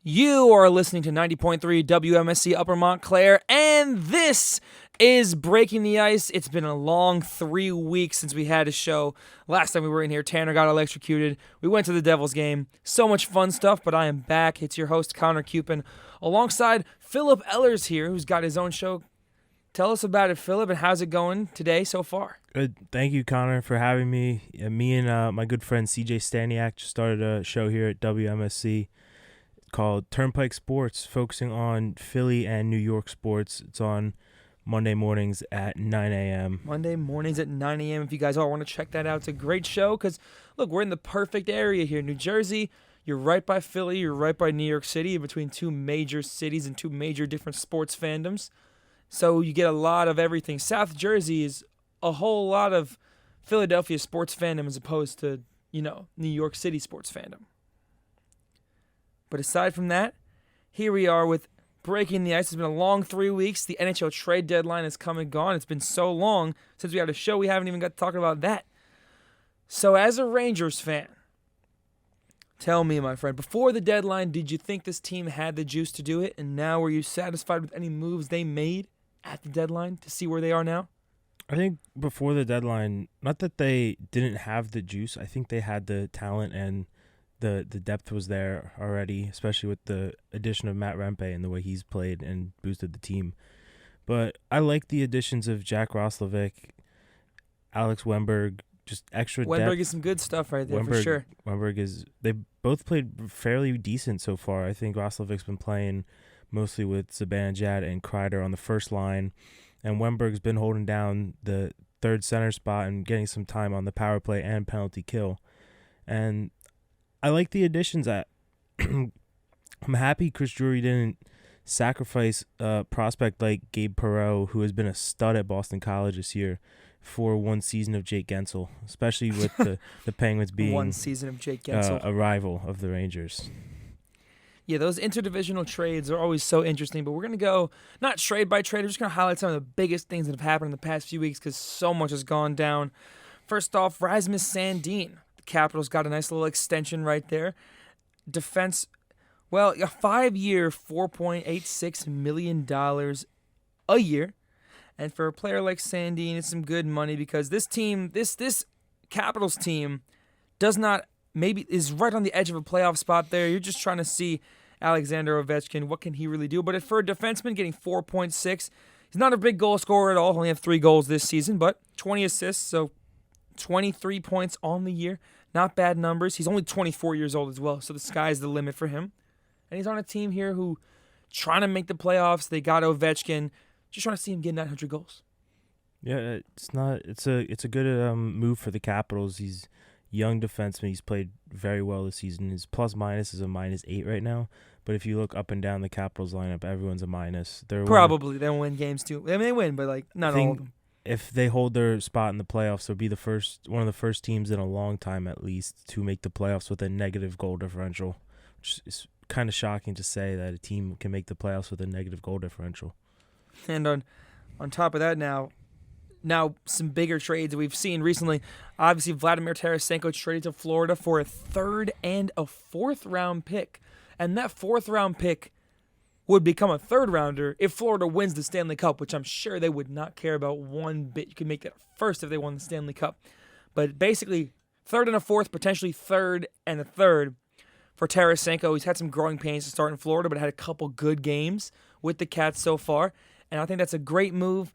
You are listening to 90.3 WMSC Upper Montclair, and this is Breaking the Ice. It's been a long 3 weeks since we had a show. Last time we were in here, Tanner got electrocuted. We went to the Devils game. So much fun stuff, but I am back. It's your host, Connor Cupin, alongside Philip Ellers here, who's got his own show. Tell us about it, Philip, and how's it going today so far? Good. Thank you, Connor, for having me. Me and my good friend CJ Staniak just started a show here at WMSC called Turnpike Sports, focusing on Philly and New York sports. It's on Monday mornings at 9 a.m. Monday mornings at 9 a.m. If you guys all want to check that out, it's a great show because, look, we're in the perfect area here. New Jersey, you're right by Philly, you're right by New York City, in between two major cities and two major different sports fandoms. So you get a lot of everything. South Jersey is a whole lot of Philadelphia sports fandom as opposed to, New York City sports fandom. But aside from that, here we are with Breaking the Ice. It's been a long 3 weeks. The NHL trade deadline has come and gone. It's been so long since we had a show, we haven't even got to talk about that. So as a Rangers fan, tell me, my friend, before the deadline, did you think this team had the juice to do it? And now, were you satisfied with any moves they made at the deadline to see where they are now? I think before the deadline, not that they didn't have the juice. I think they had the talent and the depth was there already, especially with the addition of Matt Rempe and the way he's played and boosted the team. But I like the additions of Jack Roslovic, Alex Wennberg, just extra depth. Wennberg is some good stuff right there, for sure. Wennberg they both played fairly decent so far. I think Roslovic's been playing mostly with Zibanejad and Kreider on the first line, and Wennberg's been holding down the third center spot and getting some time on the power play and penalty kill. And I like the additions. I'm happy Chris Drury didn't sacrifice a prospect like Gabe Perreault, who has been a stud at Boston College this year, for one season of Jake Gensel, especially with the Penguins being one season of Jake Gensel, a rival of the Rangers. Yeah, those interdivisional trades are always so interesting, but we're going to go not trade by trade. We're just going to highlight some of the biggest things that have happened in the past few weeks because so much has gone down. First off, Rasmus Sandin. The Capitals got a nice little extension right there. Defense, well, a 5-year, $4.86 million a year. And for a player like Sandin, it's some good money because this team, this Capitals team is right on the edge of a playoff spot there. You're just trying to see Alexander Ovechkin, what can he really do? But for a defenseman getting 4.6, he's not a big goal scorer at all. Only have 3 goals this season, but 20 assists, so 23 points on the year. Not bad numbers. He's only 24 years old as well, so the sky's the limit for him. And he's on a team here who trying to make the playoffs. They got Ovechkin. Just trying to see him get 900 goals. Yeah, it's a good move for the Capitals. He's young defenseman. He's played very well this season. His plus-minus is a -8 right now. But if you look up and down the Capitals lineup, everyone's a minus. Probably. They'll win games too. I mean, they win, but not all of them. If they hold their spot in the playoffs, they'll be one of the first teams in a long time at least to make the playoffs with a negative goal differential, which is kind of shocking to say that a team can make the playoffs with a negative goal differential. And on top of that now some bigger trades we've seen recently. Obviously, Vladimir Tarasenko traded to Florida for a 3rd and a 4th round pick. And that 4th round pick would become a 3rd rounder if Florida wins the Stanley Cup, which I'm sure they would not care about one bit. You could make that first if they won the Stanley Cup. But basically, 3rd and a 4th, potentially 3rd and a 3rd for Tarasenko. He's had some growing pains to start in Florida, but had a couple good games with the Cats so far. And I think that's a great move.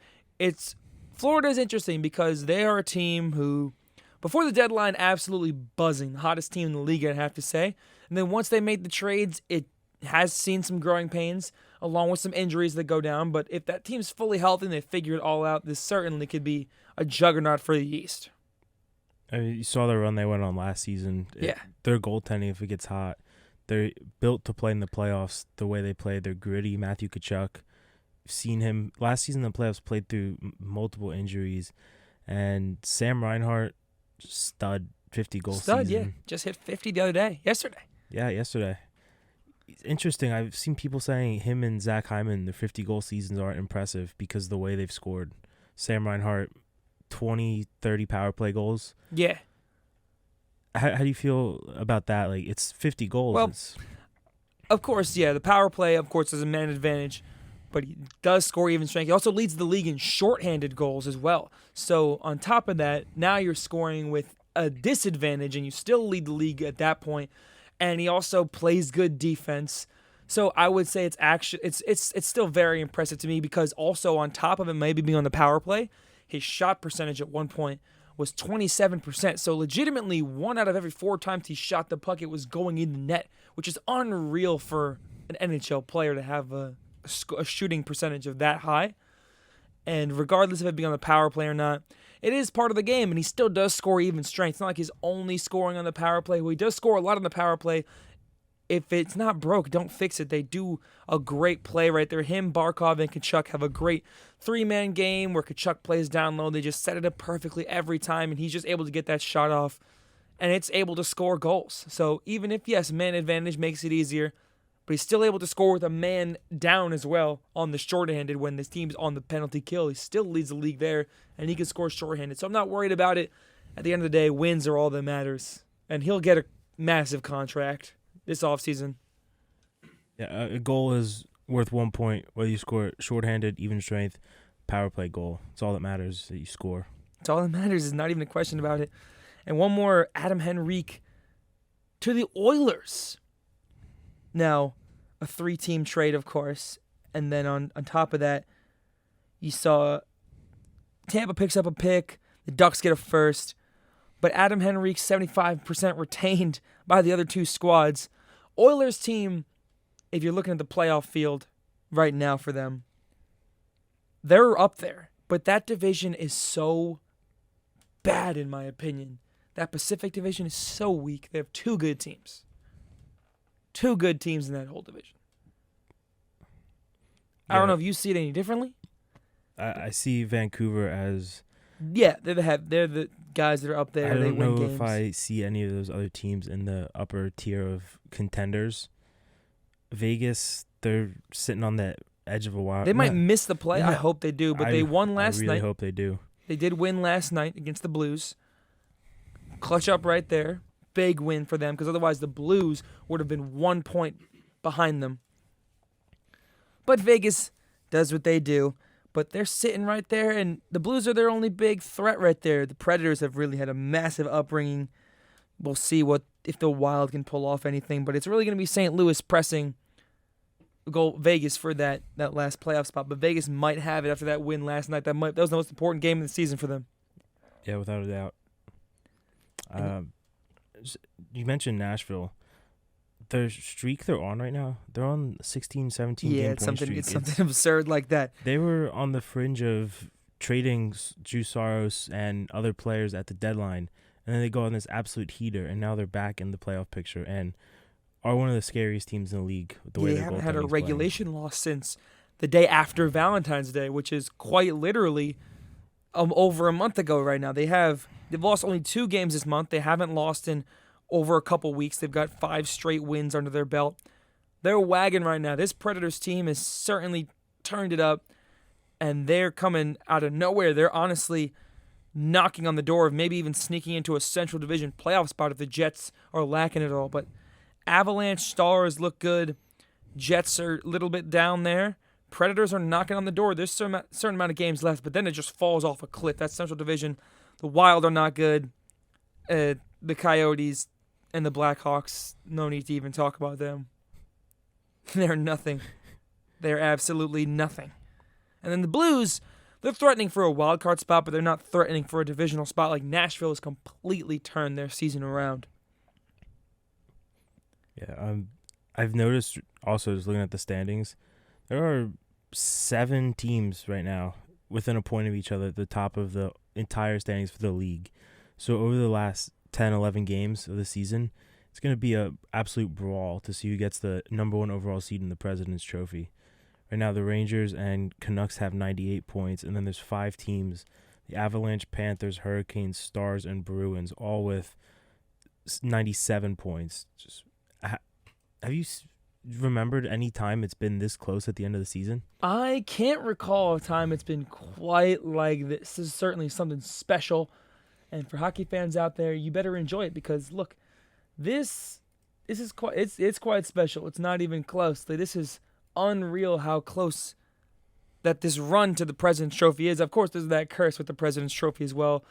Florida is interesting because they are a team who, before the deadline, absolutely buzzing. The hottest team in the league, I'd have to say. And then once they made the trades, it has seen some growing pains, along with some injuries that go down. But if that team's fully healthy and they figure it all out, this certainly could be a juggernaut for the East. I mean, you saw the run they went on last season. Yeah. Their goaltending, if it gets hot, they're built to play in the playoffs the way they play. They're gritty. Matthew Tkachuk, seen him last season in the playoffs, played through multiple injuries. And Sam Reinhart, stud, 50-goal season. Stud, yeah. Just hit 50 the other day. Yesterday. Yeah, yesterday. It's interesting. I've seen people saying him and Zach Hyman, their 50-goal seasons aren't impressive because of the way they've scored. Sam Reinhart, 20, 30 power play goals. Yeah. How do you feel about that? Like, it's 50 goals. Well, Of course, yeah, the power play, of course, is a man advantage, but he does score even strength. He also leads the league in shorthanded goals as well. So on top of that, now you're scoring with a disadvantage, and you still lead the league at that point. And he also plays good defense. So I would say it's still very impressive to me because also on top of it, maybe being on the power play, his shot percentage at one point was 27%. So legitimately, 1 out of every 4 times he shot the puck, it was going in the net, which is unreal for an NHL player to have a shooting percentage of that high. And regardless of it being on the power play or not, it is part of the game, and he still does score even strength. It's not like he's only scoring on the power play. Well, he does score a lot on the power play. If it's not broke, don't fix it. They do a great play right there. Him, Barkov, and Kachuk have a great 3-man game where Kachuk plays down low. They just set it up perfectly every time, and he's just able to get that shot off, and it's able to score goals. So even if, yes, man advantage makes it easier, but he's still able to score with a man down as well on the shorthanded when this team's on the penalty kill. He still leads the league there, and he can score shorthanded. So I'm not worried about it. At the end of the day, wins are all that matters, and he'll get a massive contract this offseason. Yeah, a goal is worth 1 point, whether you score shorthanded, even strength, power play goal. It's all that matters that you score. It's all that matters. Is not even a question about it. And one more, Adam Henrique to the Oilers. Now, a 3-team trade, of course. And then on top of that, you saw Tampa picks up a pick. The Ducks get a first. But Adam Henrique, 75% retained by the other two squads. Oilers team, if you're looking at the playoff field right now for them, they're up there. But that division is so bad, in my opinion. That Pacific division is so weak. They have 2 good teams. 2 good teams in that whole division. I don't know if you see it any differently. I see Vancouver as... Yeah, they're the guys that are up there. I They don't win know games. if I see any of those other teams in the upper tier of contenders. Vegas, they're sitting on the edge of a wild. They might miss the play. Yeah. I hope they do, but they won last I night. really hope they do. They did win last night against the Blues. Clutch up right there. Big win for them because otherwise the Blues would have been 1 point behind them. But Vegas does what they do. But they're sitting right there, and the Blues are their only big threat right there. The Predators have really had a massive upbringing. We'll see if the Wild can pull off anything, but it's really going to be St. Louis pressing Vegas for that last playoff spot. But Vegas might have it after that win last night. That was the most important game of the season for them. Yeah, without a doubt. You mentioned Nashville. The streak they're on right now, they're on 16, 17 game point streak. It's something absurd like that. They were on the fringe of trading Drew Soros and other players at the deadline, and then they go on this absolute heater, and now they're back in the playoff picture and are one of the scariest teams in the league. They haven't had a regulation loss since the day after Valentine's Day, which is quite literally over a month ago right now. They've lost only 2 games this month. They haven't lost in over a couple weeks. They've got 5 straight wins under their belt. They're wagging right now. This Predators team has certainly turned it up, and they're coming out of nowhere. They're honestly knocking on the door of maybe even sneaking into a Central Division playoff spot if the Jets are lacking it all. But Avalanche Stars look good. Jets are a little bit down there. Predators are knocking on the door. There's a certain amount of games left, but then it just falls off a cliff. That's Central Division. The Wild are not good. The Coyotes and the Blackhawks, no need to even talk about them. They're nothing. They're absolutely nothing. And then the Blues, they're threatening for a wild card spot, but they're not threatening for a divisional spot. Like Nashville has completely turned their season around. Yeah, I've noticed also just looking at the standings, there are 7 teams right now within a point of each other at the top of the entire standings for the league. So over the last 10, 11 games of the season, it's going to be a absolute brawl to see who gets the number 1 overall seed in the President's Trophy. Right now, the Rangers and Canucks have 98 points, and then there's 5 teams, the Avalanche, Panthers, Hurricanes, Stars, and Bruins, all with 97 points. Just have you remembered any time it's been this close at the end of the season? I can't recall a time it's been quite like this. This is certainly something special. And for hockey fans out there, you better enjoy it because, look, this this is quite it's quite special. It's not even close. Like, this is unreal how close that this run to the President's Trophy is. Of course, there's that curse with the President's Trophy as well.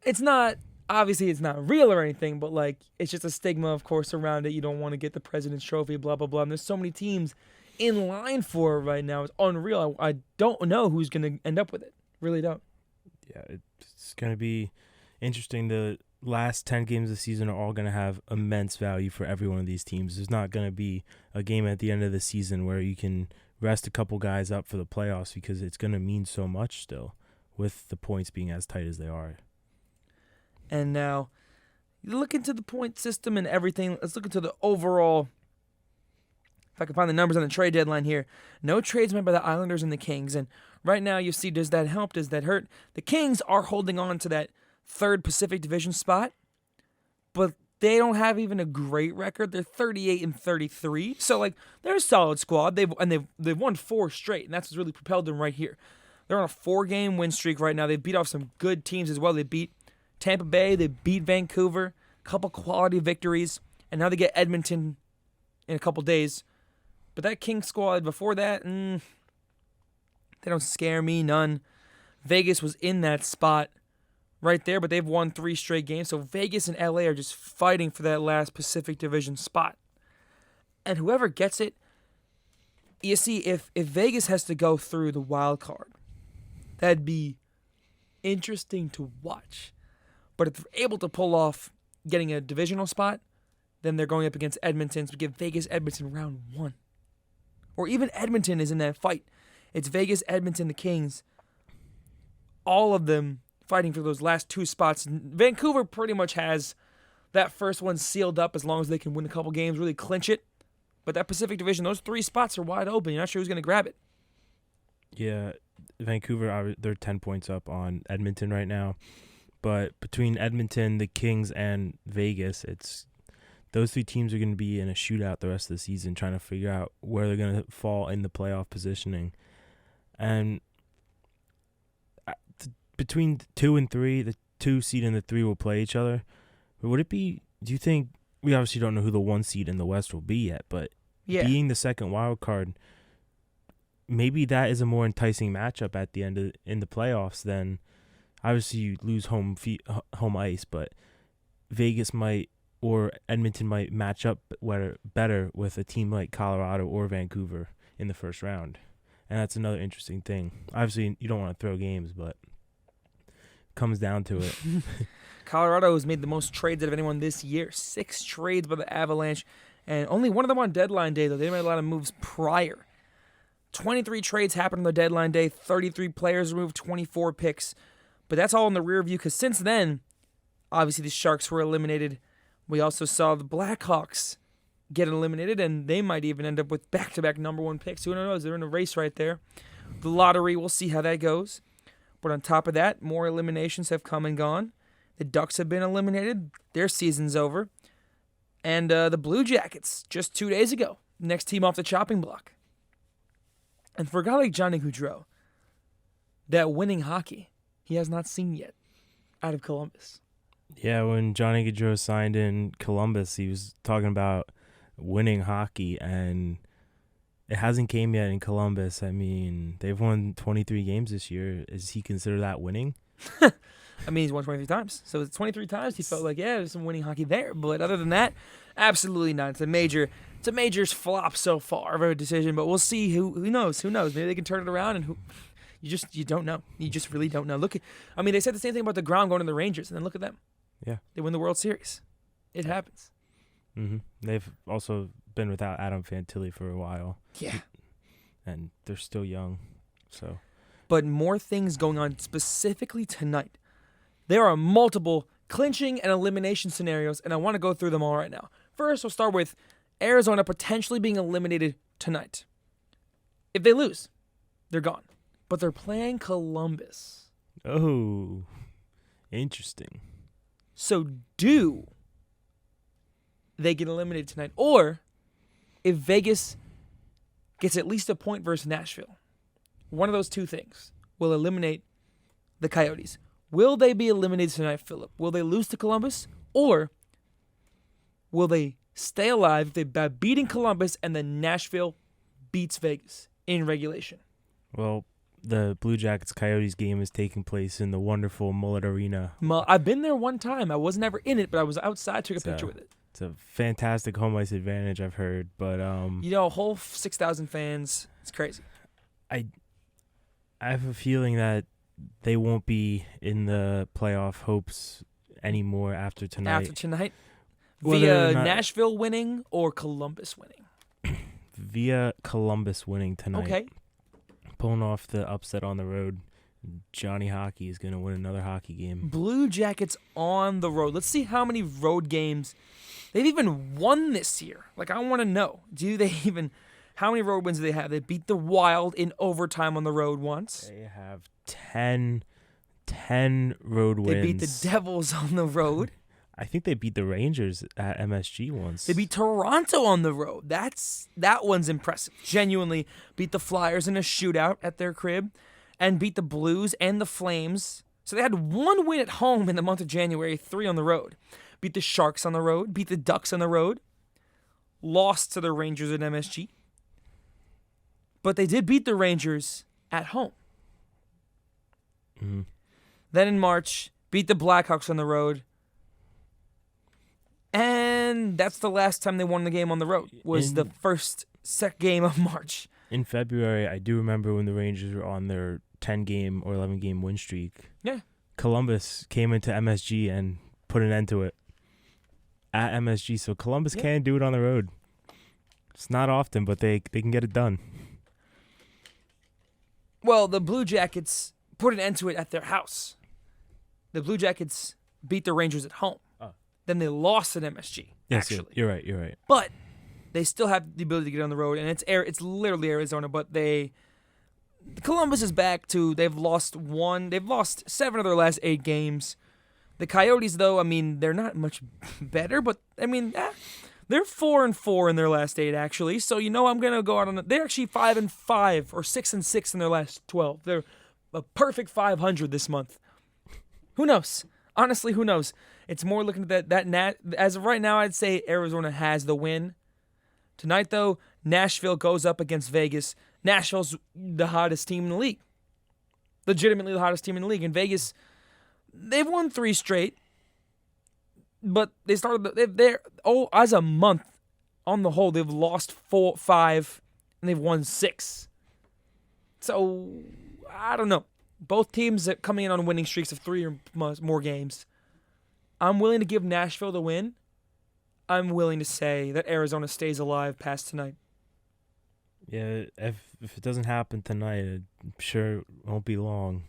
It's not obviously it's not real or anything, but like it's just a stigma, of course, around it. You don't want to get the President's Trophy, blah blah blah. And there's so many teams in line for it right now. It's unreal. I don't know who's gonna end up with it. Really don't. Yeah, it's gonna be interesting. The last 10 games of the season are all going to have immense value for every one of these teams. There's not going to be a game at the end of the season where you can rest a couple guys up for the playoffs because it's going to mean so much still with the points being as tight as they are. And now, you look into the point system and everything. Let's look into the overall. If I can find the numbers on the trade deadline here. No trades made by the Islanders and the Kings. And right now you see, does that help? Does that hurt? The Kings are holding on to that third Pacific Division spot, but they don't have even a great record. They're 38-33, so like they're a solid squad. They've won 4 straight, and that's what's really propelled them right here. They're on a 4-game win streak right now. They beat off some good teams as well. They beat Tampa Bay, they beat Vancouver, a couple quality victories, and now they get Edmonton in a couple days. But that Kings squad before that, they don't scare me none. Vegas was in that spot right there, but they've won 3 straight games. So Vegas and LA are just fighting for that last Pacific Division spot. And whoever gets it, you see, if Vegas has to go through the wild card, that'd be interesting to watch. But if they're able to pull off getting a divisional spot, then they're going up against Edmonton. So give Vegas Edmonton round 1. Or even Edmonton is in that fight. It's Vegas, Edmonton, the Kings. All of them fighting for those last 2 spots. Vancouver pretty much has that first one sealed up as long as they can win a couple games, really clinch it. But that Pacific Division, those 3 spots are wide open. You're not sure who's going to grab it. Yeah, Vancouver, they're 10 points up on Edmonton right now. But between Edmonton, the Kings, and Vegas, it's those 3 teams are going to be in a shootout the rest of the season, trying to figure out where they're going to fall in the playoff positioning. And between 2 and 3, the 2 seed and the 3 will play each other. But would it be? Do you think? We obviously don't know who the 1 seed in the West will be yet, but being the second wild card, maybe that is a more enticing matchup at the end in the playoffs than. Obviously, you lose home ice, but Vegas might or Edmonton might match up better with a team like Colorado or Vancouver in the first round. And that's another interesting thing. Obviously, you don't want to throw games, but it comes down to it. Colorado has made the most trades out of anyone this year. 6 trades by the Avalanche, and only one of them on deadline day, though. They made a lot of moves prior. 23 trades happened on the deadline day, 33 players removed, 24 picks. But that's all in the rear view because since then, obviously the Sharks were eliminated. We also saw the Blackhawks get eliminated, and they might even end up with back-to-back number 1 picks. Who knows? They're in a race right there. The lottery, we'll see how that goes. But on top of that, more eliminations have come and gone. The Ducks have been eliminated. Their season's over. And the Blue Jackets, just 2 days ago, next team off the chopping block. And for a guy like Johnny Gaudreau, that winning hockey he has not seen yet out of Columbus. Yeah, when Johnny Gaudreau signed in Columbus, he was talking about winning hockey, and it hasn't came yet in Columbus. I mean, they've won 23 games this year. Is he considered that winning? I mean, he's won 23 times. So it's 23 times he felt like, yeah, there's some winning hockey there. But other than that, absolutely not. It's a major flop so far of a decision, but we'll see. Who knows? Maybe they can turn it around, and you don't know. You just really don't know. They said the same thing about DeGrom going to the Rangers, and then look at them. Yeah. They win the World Series. It happens. Mm-hmm. They've also been without Adam Fantilli for a while. Yeah. And they're still young, so. But more things going on specifically tonight. There are multiple clinching and elimination scenarios, and I want to go through them all right now. First, we'll start with Arizona potentially being eliminated tonight. If they lose, they're gone. But they're playing Columbus. Oh, interesting. So do they get eliminated tonight? Or if Vegas gets at least a point versus Nashville, one of those 2 things will eliminate the Coyotes. Will they be eliminated tonight, Philip? Will they lose to Columbus? Or will they stay alive by beating Columbus, and then Nashville beats Vegas in regulation. Well, the Blue Jackets Coyotes game is taking place in the wonderful Mullet Arena. I've been there one time. I was never in it, but I was outside, took a picture with it. It's a fantastic home ice advantage, I've heard, but a whole 6,000 fans. It's crazy. I have a feeling that they won't be in the playoff hopes anymore after tonight. Via Nashville winning or Columbus winning? Via Columbus winning tonight. Okay. Pulling off the upset on the road. Johnny Hockey is going to win another hockey game. Blue Jackets on the road. Let's see how many road games they've even won this year. I want to know. How many road wins do they have? They beat the Wild in overtime on the road once. They have 10 road wins. They beat the Devils on the road. I think they beat the Rangers at MSG once. They beat Toronto on the road. That one's impressive. Genuinely beat the Flyers in a shootout at their crib and beat the Blues and the Flames. So they had one win at home in the month of January, 3 on the road. Beat the Sharks on the road, beat the Ducks on the road, lost to the Rangers at MSG. But they did beat the Rangers at home. Mm-hmm. Then in March, beat the Blackhawks on the road. And that's the last time they won the game on the road, was the first set game of March. In February, I do remember when the Rangers were on their 10-game or 11-game win streak. Yeah. Columbus came into MSG and put an end to it at MSG. So Columbus can do it on the road. It's not often, but they can get it done. Well, the Blue Jackets put an end to it at their house. The Blue Jackets beat the Rangers at home. Then they lost at MSG. Yes, actually. You're right. But they still have the ability to get on the road, and it's literally Arizona. But Columbus is back to they've lost 7 of their last 8 games. The Coyotes, though, they're not much better, but they're 4-4 in their last 8 actually. So I'm gonna go out on they're actually 5-5 or 6-6 in their last 12. They're a perfect 500 this month. Who knows? Honestly, who knows? It's more looking at that as of right now, I'd say Arizona has the win. Tonight, though, Nashville goes up against Vegas. Nashville's the hottest team in the league. Legitimately the hottest team in the league. And Vegas, they've won 3 straight. But they started, as a month, on the whole, they've lost 5, and they've won 6. So, I don't know. Both teams are coming in on winning streaks of 3 or more games. I'm willing to give Nashville the win. I'm willing to say that Arizona stays alive past tonight. Yeah, if it doesn't happen tonight, I'm sure it won't be long.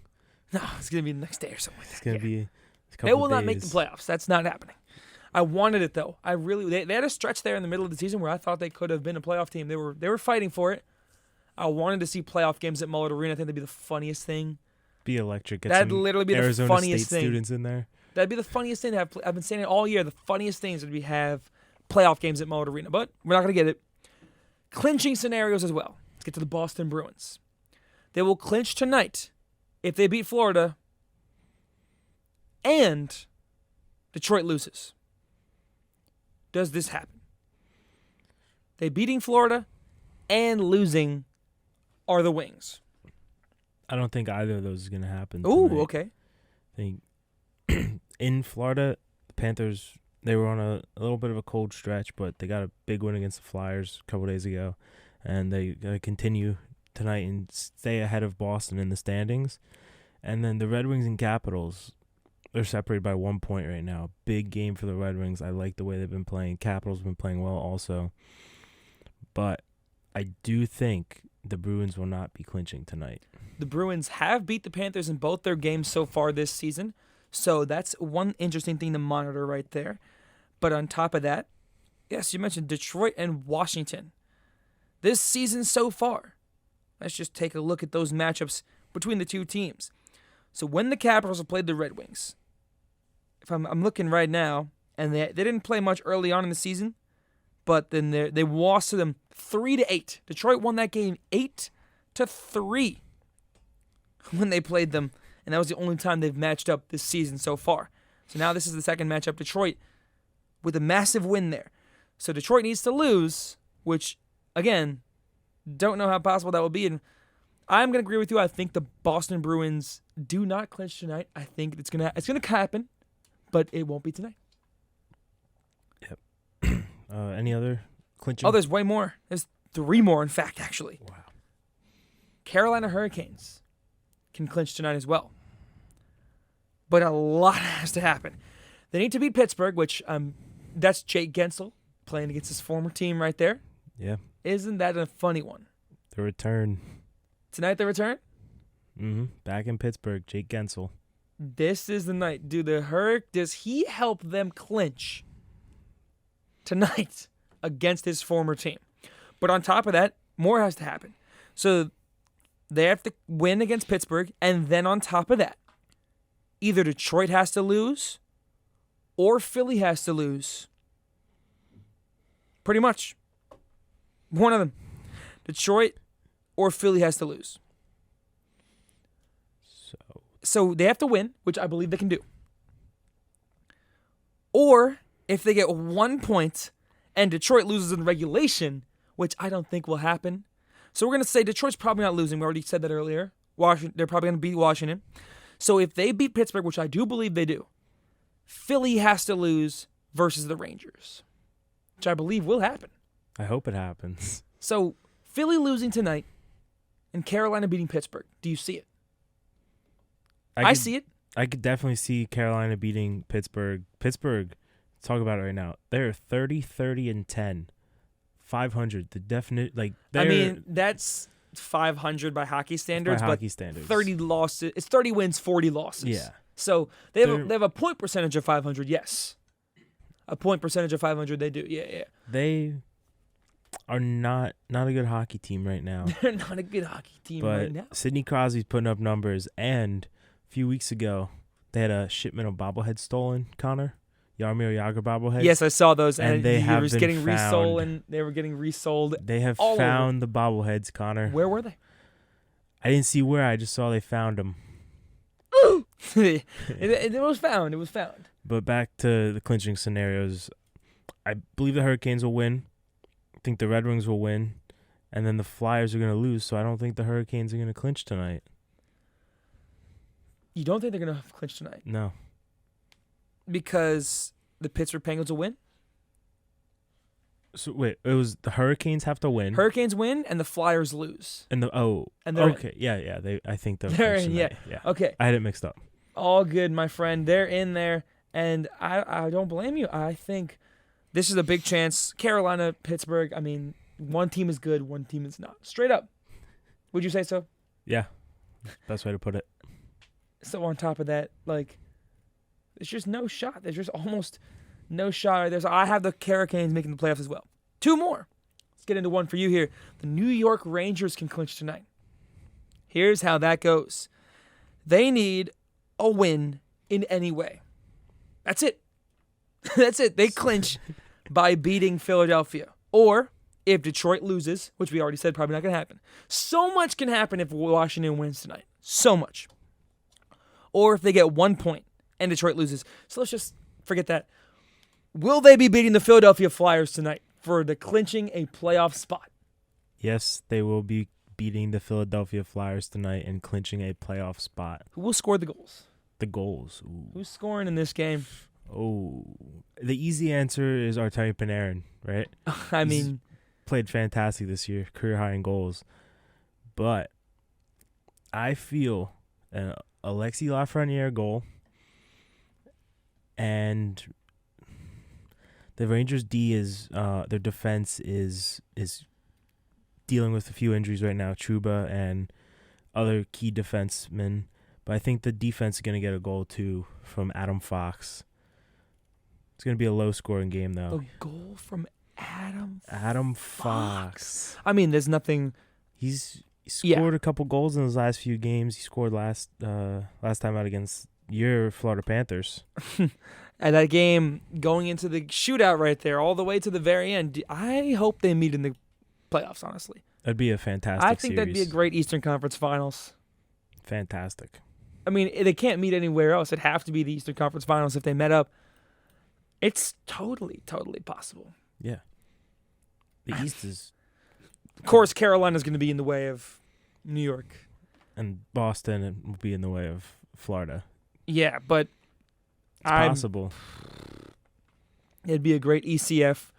No, it's going to be the next day or something like that. It's going to be a couple They will days. not make the playoffs. That's not happening. I wanted it, though. They had a stretch there in the middle of the season where I thought they could have been a playoff team. They were fighting for it. I wanted to see playoff games at Mullet Arena. I think that'd be the funniest thing. Be electric. Get That'd some literally be Arizona the funniest State thing. Students in there. That'd be the funniest thing to have. I've been saying it all year. The funniest things would be have playoff games at Mullet Arena, but we're not going to get it. Clinching scenarios as well. Let's get to the Boston Bruins. They will clinch tonight if they beat Florida and Detroit loses. Does this happen? They beating Florida and losing are the Wings. I don't think either of those is going to happen. Ooh, tonight. okay. I think in Florida, the Panthers, they were on a little bit of a cold stretch, but they got a big win against the Flyers a couple days ago, and they got to continue tonight and stay ahead of Boston in the standings. And then the Red Wings and Capitals, they're separated by 1 point right now. Big game for the Red Wings. I like the way they've been playing. Capitals have been playing well also. But I do think the Bruins will not be clinching tonight. The Bruins have beat the Panthers in both their games so far this season, so that's one interesting thing to monitor right there. But on top of that, yes, you mentioned Detroit and Washington. This season so far, let's just take a look at those matchups between the two teams. So when the Capitals have played the Red Wings, if I'm looking right now, and they didn't play much early on in the season, but then they lost to them 3-8. Detroit won that game 8-3 when they played them, and that was the only time they've matched up this season so far. So now this is the second matchup. Detroit with a massive win there. So Detroit needs to lose, which, again, don't know how possible that will be. And I'm going to agree with you. I think the Boston Bruins do not clinch tonight. I think it's gonna happen, but it won't be tonight. Yep. Any other clinching? Oh, there's way more. There's 3 more, in fact, actually. Wow. Carolina Hurricanes can clinch tonight as well. But a lot has to happen. They need to beat Pittsburgh, which that's Jake Gensel playing against his former team right there. Yeah. Isn't that a funny one? The return. Tonight they return? Back in Pittsburgh, Jake Gensel. This is the night. Does he help them clinch tonight against his former team? But on top of that, more has to happen. So they have to win against Pittsburgh, and then on top of that, either Detroit has to lose or Philly has to lose. Pretty much. One of them. Detroit or Philly has to lose. So they have to win, which I believe they can do. Or if they get 1 point and Detroit loses in regulation, which I don't think will happen. So we're going to say Detroit's probably not losing. We already said that earlier. They're probably going to beat Washington. So if they beat Pittsburgh, which I do believe they do, Philly has to lose versus the Rangers, which I believe will happen. I hope it happens. So Philly losing tonight and Carolina beating Pittsburgh. Do you see it? I see it. I could definitely see Carolina beating Pittsburgh. Pittsburgh, let's talk about it right now. They're 30-30-10. 500. The definite, I mean, that's 500 by hockey standards, by hockey but standards. 30 losses. It's 30 wins, 40 losses. Yeah. So they have a point percentage of 500. Yes, a point percentage of 500. They do. Yeah. They are not a good hockey team right now. They're not a good hockey team right now. Sidney Crosby's putting up numbers, and a few weeks ago they had a shipment of bobbleheads stolen. Connor, Jaromir Jagr bobbleheads. Yes, I saw those, and they have was been getting resold, found. and they were getting resold. They have all found over. the bobbleheads, Connor. Where were they? I didn't see where. I just saw they found them. It was found. It was found. But back to the clinching scenarios. I believe the Hurricanes will win. I think the Red Wings will win. And then the Flyers are going to lose, so I don't think the Hurricanes are going to clinch tonight. You don't think they're going to clinch tonight? No. Because the Pittsburgh Penguins will win? So wait, it was the Hurricanes have to win. Hurricanes win and the Flyers lose. And they're okay, yeah. I think they're in, yeah. Okay. I had it mixed up. All good, my friend. They're in there, and I don't blame you. I think this is a big chance. Carolina, Pittsburgh. I mean, one team is good, one team is not. Straight up. Would you say so? Yeah, best way to put it. So on top of that, there's just no shot. There's just almost no shot. I have the Hurricanes making the playoffs as well. 2 more. Let's get into one for you here. The New York Rangers can clinch tonight. Here's how that goes. They need a win in any way. That's it. That's it. They clinch by beating Philadelphia. Or if Detroit loses, which we already said probably not going to happen. So much can happen if Washington wins tonight. So much. Or if they get 1 point and Detroit loses. So let's just forget that. Will they be beating the Philadelphia Flyers tonight for the clinching a playoff spot? Yes, they will be beating the Philadelphia Flyers tonight and clinching a playoff spot. Who will score the goals? The goals. Ooh. Who's scoring in this game? Oh, the easy answer is Artemi Panarin, right? I He's mean, played fantastic this year, career high in goals. But I feel an Alexis Lafreniere goal and the Rangers D is their defense is dealing with a few injuries right now, Trouba and other key defensemen. But I think the defense is going to get a goal too from Adam Fox. It's going to be a low-scoring game though. a goal from Adam Fox. I mean, there's nothing. He scored a couple goals in his last few games. He scored last time out against your Florida Panthers. At that game, going into the shootout right there, all the way to the very end, I hope they meet in the playoffs, honestly. That'd be a fantastic I think series. that'd be a great Eastern Conference Finals. Fantastic. I mean, they can't meet anywhere else. It'd have to be the Eastern Conference Finals if they met up. It's totally, totally possible. Yeah. The East is, Of course, Carolina's going to be in the way of New York. and Boston will be in the way of Florida. Yeah, but It's possible. it'd be a great ECF.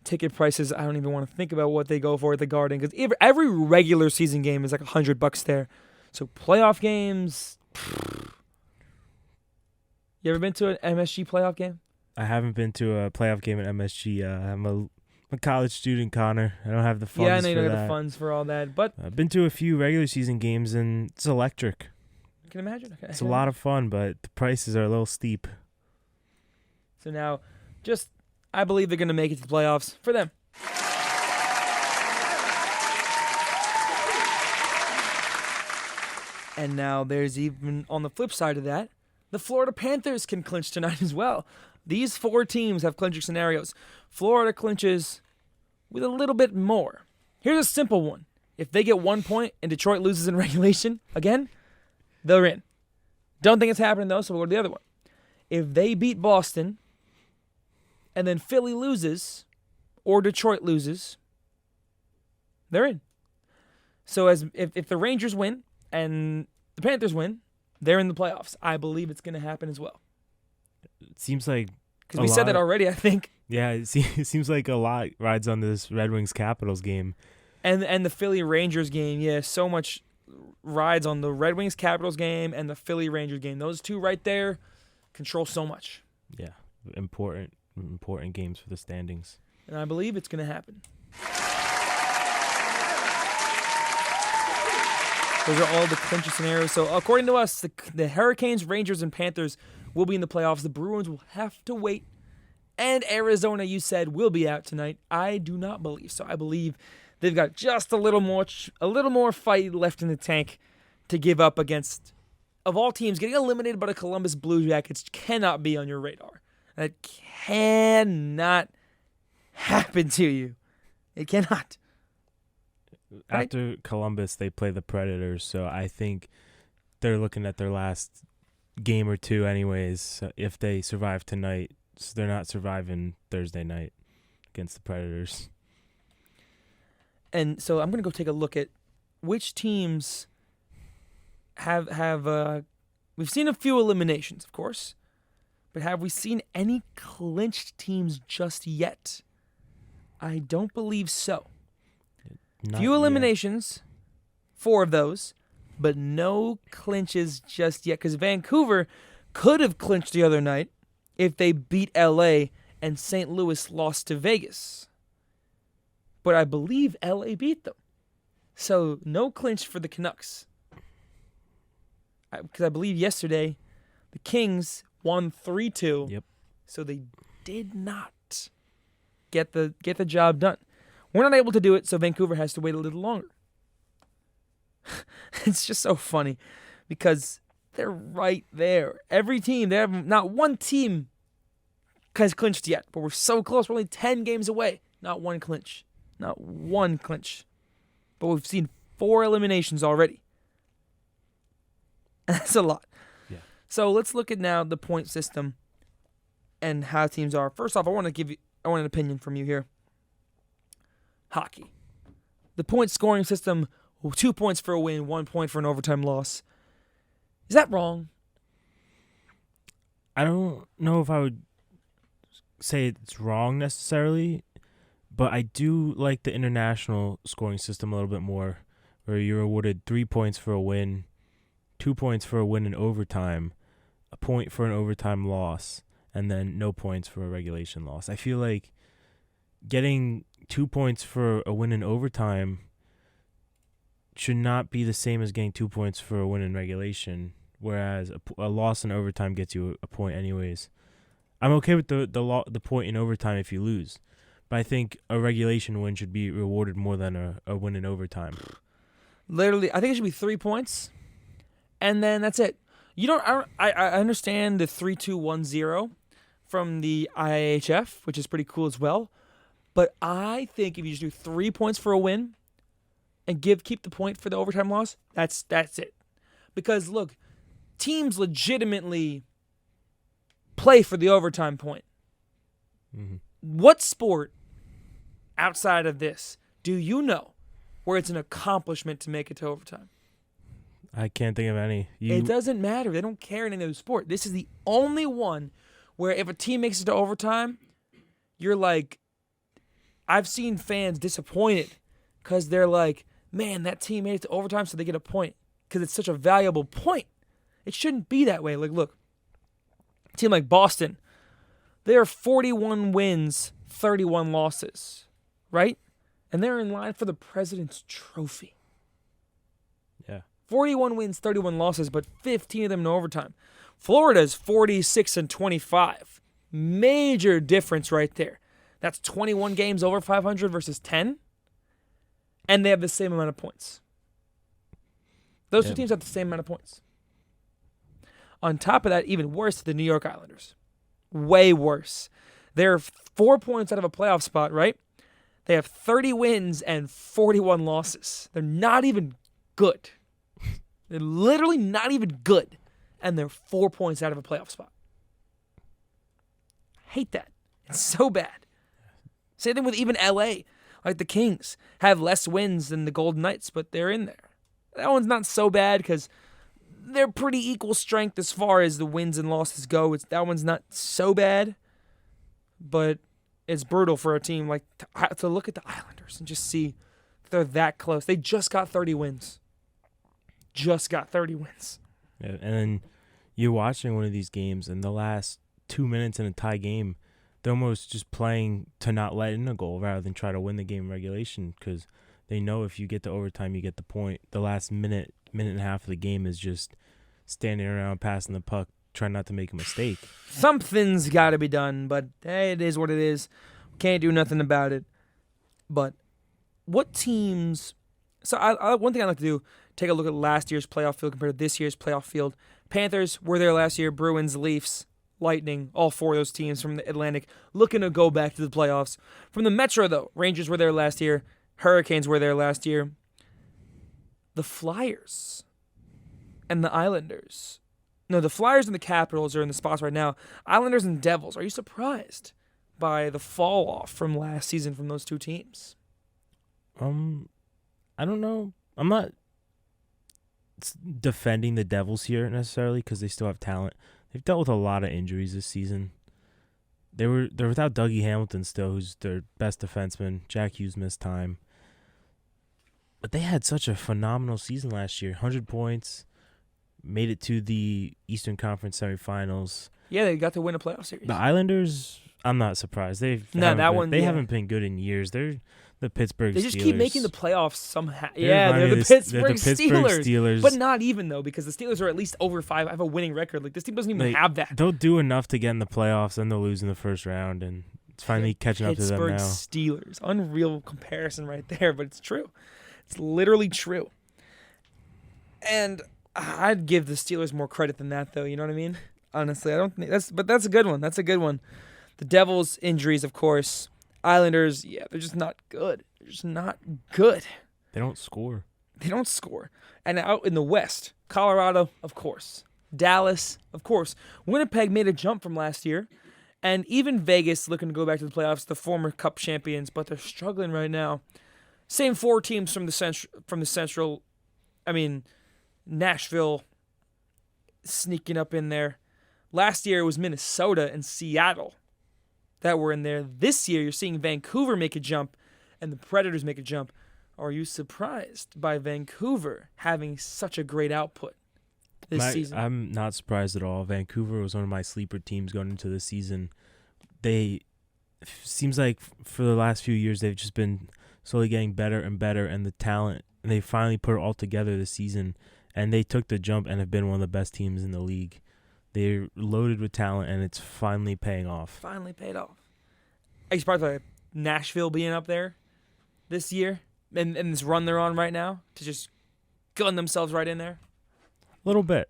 Ticket prices, I don't even want to think about what they go for at the Garden because every regular season game is like $100 there. So playoff games. You ever been to an MSG playoff game? I haven't been to a playoff game at MSG. I'm a college student, Connor. I don't have the funds Yeah, I know you for don't that. have the funds for all that, but I've been to a few regular season games, and it's electric. you can imagine. Okay. It's a lot of fun, but the prices are a little steep. So now, I believe they're going to make it to the playoffs for them. And now there's even on the flip side of that, the Florida Panthers can clinch tonight as well. These 4 teams have clinching scenarios. Florida clinches with a little bit more. Here's a simple one. If they get 1 point and Detroit loses in regulation again, they're in. Don't think it's happening though, so we'll go to the other one. If they beat Boston and then Philly loses or Detroit loses, they're in. So if the Rangers win and the Panthers win, they're in the playoffs. I believe it's going to happen as well. It seems like Because we said that already, I think. Yeah, it seems like a lot rides on this Red Wings Capitals game. And the Philly Rangers game, yeah, so much rides on the Red Wings Capitals game and the Philly Rangers game. Those two right there control so much. Yeah, important games for the standings. And I believe it's going to happen. Those are all the clincher scenarios. So according to us, the Hurricanes, Rangers, and Panthers will be in the playoffs. The Bruins will have to wait. And Arizona, you said, will be out tonight. I do not believe so. I believe they've got just a little more fight left in the tank to give up against, of all teams, getting eliminated by the Columbus Blue Jackets cannot be on your radar. That cannot happen to you. It cannot. Right? After Columbus, they play the Predators, so I think they're looking at their last game or two anyways, if they survive tonight. So they're not surviving Thursday night against the Predators. And so I'm going to go take a look at which teams have we've seen a few eliminations, of course, but have we seen any clinched teams just yet? I don't believe so. Not Few yet. eliminations, 4 of those, but no clinches just yet. Because Vancouver could have clinched the other night if they beat LA and St. Louis lost to Vegas. But I believe LA beat them. So no clinch for the Canucks. Because I believe yesterday the Kings won 3-2. Yep. So they did not get the job done. We're not able to do it, so Vancouver has to wait a little longer. It's just so funny because they're right there. Every team, they have not one team has clinched yet, but we're so close. We're only 10 games away. Not one clinch. Not one clinch. But we've seen 4 eliminations already. That's a lot. Yeah. So let's look at now the point system and how teams are. First off, I want an opinion from you here. Hockey. The point scoring system, 2 points for a win, 1 point for an overtime loss. Is that wrong? I don't know if I would say it's wrong necessarily, but I do like the international scoring system a little bit more, where you're awarded 3 points for a win, 2 points for a win in overtime, a point for an overtime loss, and then no points for a regulation loss. I feel like getting 2 points for a win in overtime should not be the same as getting 2 points for a win in regulation, whereas a loss in overtime gets you a point anyways. I'm okay with the point in overtime if you lose, but I think a regulation win should be rewarded more than a win in overtime. Literally, I think it should be 3 points, and then that's it. I understand the 3-2-1-0 from the IIHF, which is pretty cool as well. But I think if you just do 3 points for a win and keep the point for the overtime loss, that's it. Because look, teams legitimately play for the overtime point. Mm-hmm. What sport outside of this, do you know where it's an accomplishment to make it to overtime? I can't think of any. It doesn't matter. They don't care in any other sport. This is the only one where if a team makes it to overtime, you're like, I've seen fans disappointed because they're like, man, that team made it to overtime, so they get a point because it's such a valuable point. It shouldn't be that way. Like, look, a team like Boston, they are 41 wins, 31 losses, right? And they're in line for the President's Trophy. Yeah. 41 wins, 31 losses, but 15 of them in overtime. Florida's 46 and 25. Major difference right there. That's 21 games over 500 versus 10. And they have the same amount of points. Those two teams have the same amount of points. On top of that, even worse, the New York Islanders. Way worse. They're 4 points out of a playoff spot, right? They have 30 wins and 41 losses. They're not even good. They're literally not even good. And they're 4 points out of a playoff spot. Hate that. It's so bad. Same thing with even LA. Like the Kings have less wins than the Golden Knights, but they're in there. That one's not so bad because they're pretty equal strength as far as the wins and losses go. That one's not so bad, but it's brutal for a team like to look at the Islanders and just see they're that close. They just got 30 wins. Just got 30 wins. Yeah, and then you're watching one of these games, and the last 2 minutes in a tie game, they're almost just playing to not let in a goal rather than try to win the game in regulation because they know if you get to overtime, you get the point. The last minute and a half of the game is just standing around passing the puck, trying not to make a mistake. Something's got to be done, but hey, it is what it is. Can't do nothing about it. But what teams... So one thing I like to do, take a look at last year's playoff field compared to this year's playoff field. Panthers were there last year. Bruins, Leafs, Lightning, all four of those teams from the Atlantic looking to go back to the playoffs. From the Metro, though, Rangers were there last year. Hurricanes were there last year. The Flyers and the Islanders. No, the Flyers and the Capitals are in the spots right now. Islanders and Devils. Are you surprised by the fall off from last season from those two teams? I don't know. I'm not defending the Devils here necessarily because they still have talent. They've dealt with a lot of injuries this season. They're without Dougie Hamilton still, who's their best defenseman. Jack Hughes missed time. But they had such a phenomenal season last year. 100 points, made it to the Eastern Conference semifinals. Yeah, they got to win a playoff series. The Islanders, I'm not surprised. They haven't been good in years. They're the Pittsburgh Steelers. They just keep making the playoffs somehow. They're the Pittsburgh Steelers. But not even, though, because the Steelers are at least over 5. I have a winning record. Like, this team doesn't even have that. They'll do enough to get in the playoffs, and they'll lose in the first round, and it's finally catching up to them now. Pittsburgh Steelers. Unreal comparison right there, but it's true. It's literally true. And I'd give the Steelers more credit than that, though. You know what I mean? Honestly, I don't think that's a good one. That's a good one. The Devils' injuries, of course. Islanders, yeah, they're just not good. They're just not good. They don't score. And out in the West, Colorado, of course. Dallas, of course. Winnipeg made a jump from last year. And even Vegas looking to go back to the playoffs, the former Cup champions, but they're struggling right now. Same four teams from the Central. I mean, Nashville sneaking up in there. Last year it was Minnesota and Seattle that were in there. This year you're seeing Vancouver make a jump and the Predators make a jump. Are you surprised by Vancouver having such a great output this season? I'm not surprised at all. Vancouver was one of my sleeper teams going into the season. Seems like for the last few years they've just been slowly getting better and better, and the talent, and they finally put it all together this season, and they took the jump and have been one of the best teams in the league. They're loaded with talent, and it's finally paying off. Finally paid off. Are you surprised by Nashville being up there this year and this run they're on right now to just gun themselves right in there? A little bit.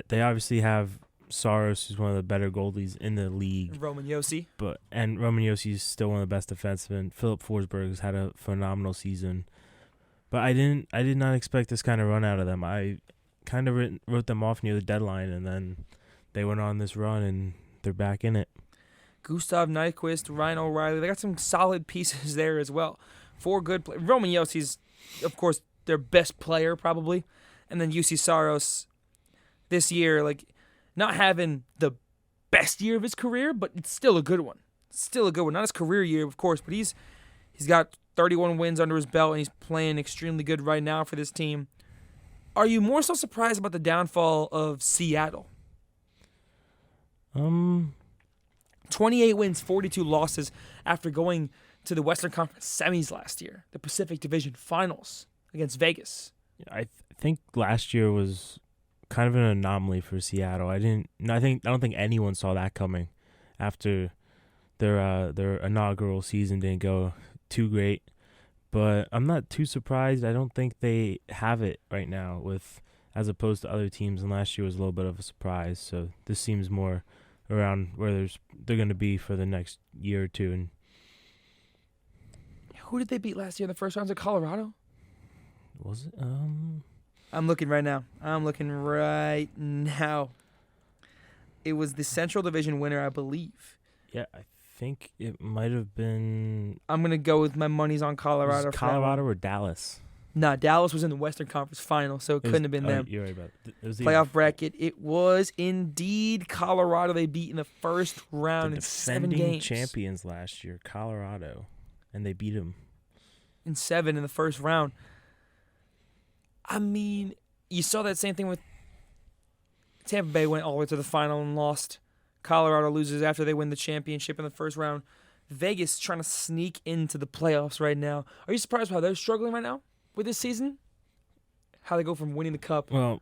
They obviously have Saros, who's one of the better goalies in the league. Roman Josi. And Roman Josi is still one of the best defensemen. Philip Forsberg has had a phenomenal season. But I did not expect this kind of run out of them. I kind of wrote them off near the deadline, and then they went on this run, and they're back in it. Gustav Nyquist, Ryan O'Reilly. They got some solid pieces there as well. 4 good players. Roman Yossi's, of course, their best player probably. And then UC Saros this year, like, not having the best year of his career, but it's still a good one. Still a good one. Not his career year, of course, but he's got 31 wins under his belt, and he's playing extremely good right now for this team. Are you more so surprised about the downfall of Seattle? 28 wins, 42 losses after going to the Western Conference semis last year, the Pacific Division Finals against Vegas. I think last year was kind of an anomaly for Seattle. I don't think anyone saw that coming after their inaugural season didn't go too great. But I'm not too surprised. I don't think they have it right now as opposed to other teams, and last year was a little bit of a surprise. So this seems more around where they're going to be for the next year or two. And who did they beat last year in the first rounds of Colorado? Was it? I'm looking right now. It was the Central Division winner, I believe. Yeah, I think it might have been. I'm gonna go with my money's on Colorado. Was Colorado or Dallas? Nah, Dallas was in the Western Conference Final, so it couldn't have been them. You're right about it. It was the playoff bracket. It was indeed Colorado. They beat in the first round the in 7 defending games. champions last year, Colorado, and they beat them in 7 in the first round. I mean, you saw that same thing with Tampa Bay. Went all the way to the final and lost. Colorado loses after they win the championship in the first round. Vegas trying to sneak into the playoffs right now. Are you surprised how they're struggling right now with this season? How they go from winning the cup? Well,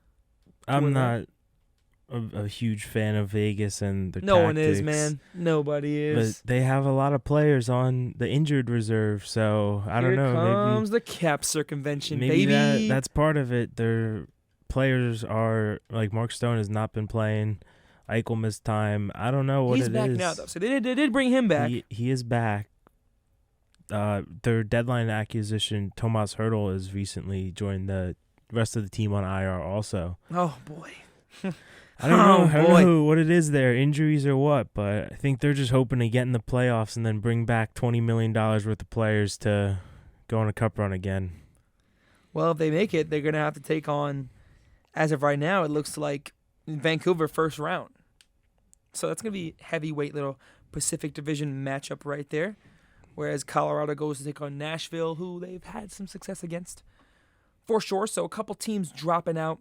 I'm not a huge fan of Vegas and their No tactics. one is, man. Nobody is. But they have a lot of players on the injured reserve, so I don't know. Here comes the cap circumvention, maybe baby. that's part of it. Their players are like Mark Stone has not been playing. Eichel missed time. I don't know what it is. He's back now, though. So they did bring him back. He is back. Their deadline acquisition, Tomas Hertl, has recently joined the rest of the team on IR also. Oh, boy. I don't know what it is there, injuries or what, but I think they're just hoping to get in the playoffs and then bring back $20 million worth of players to go on a cup run again. Well, if they make it, they're going to have to take on, as of right now, it looks like Vancouver first round. So that's going to be heavyweight little Pacific Division matchup right there. Whereas Colorado goes to take on Nashville, who they've had some success against for sure. So a couple teams dropping out,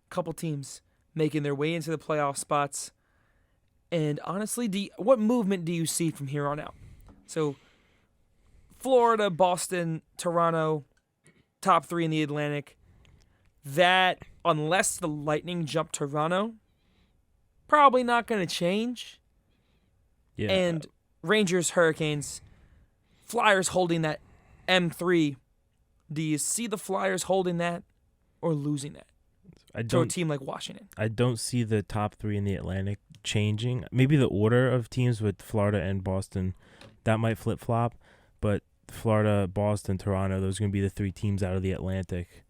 a couple teams making their way into the playoff spots. And honestly, what movement do you see from here on out? So Florida, Boston, Toronto, top 3 in the Atlantic. That, unless the Lightning jump Toronto, probably not going to change. Yeah. And Rangers, Hurricanes, Flyers holding that M3. Do you see the Flyers holding that or losing that to a team like Washington? I don't see the top 3 in the Atlantic changing. Maybe the order of teams with Florida and Boston, that might flip-flop. But Florida, Boston, Toronto, those are going to be the 3 teams out of the Atlantic.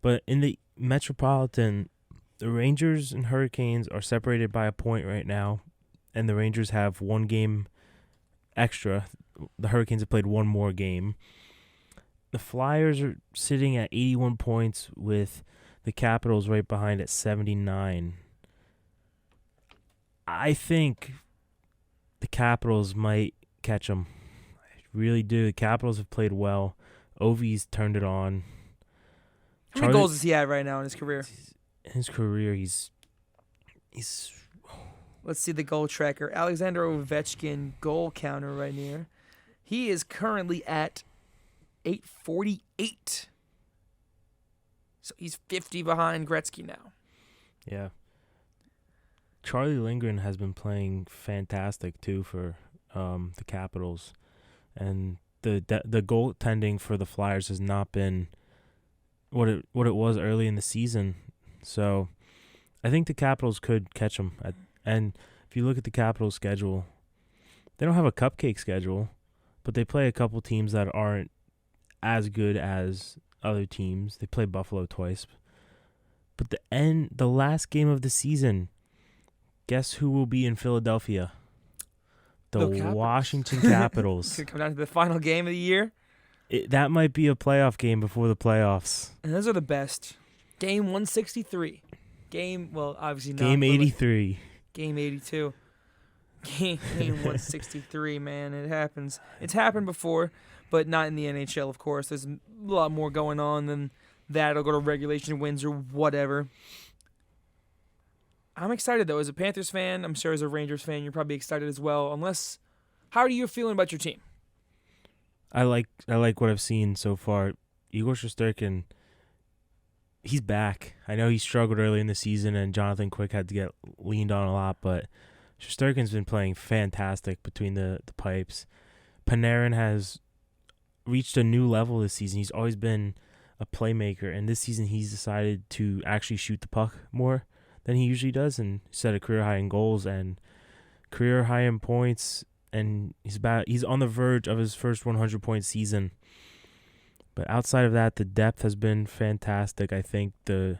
But in the Metropolitan, the Rangers and Hurricanes are separated by a point right now, and the Rangers have 1 game extra. The Hurricanes have played 1 more game. The Flyers are sitting at 81 points with the Capitals right behind at 79. I think the Capitals might catch them. I really do. The Capitals have played well. Ovi's turned it on. How many goals is he at right now in his career? In his career, he's. Let's see the goal tracker. Alexander Ovechkin goal counter right here. He is currently at 848. So he's 50 behind Gretzky now. Yeah. Charlie Lindgren has been playing fantastic too for the Capitals, and the goaltending for the Flyers has not been what it was early in the season. So I think the Capitals could catch them. And if you look at the Capitals' schedule, they don't have a cupcake schedule, but they play a couple teams that aren't as good as other teams. They play Buffalo twice. But the last game of the season, guess who will be in Philadelphia? The Capitals. Washington It's Capitals. gonna come down to the final game of the year, That might be a playoff game before the playoffs. and those are the best. Game 163. Obviously not. Game but, like, 83. Game 82. Game 163, man. It happens. It's happened before, but not in the NHL, of course. There's a lot more going on than that. It'll go to regulation wins or whatever. I'm excited, though. As a Panthers fan, I'm sure as a Rangers fan, you're probably excited as well. How are you feeling about your team? I like what I've seen so far. Igor Shesterkin, he's back. I know he struggled early in the season, and Jonathan Quick had to get leaned on a lot, but Shesterkin's been playing fantastic between the pipes. Panarin has reached a new level this season. He's always been a playmaker, and this season he's decided to actually shoot the puck more than he usually does and set a career high in goals and career high in points, and he's on the verge of his first 100-point season. But outside of that, the depth has been fantastic. I think the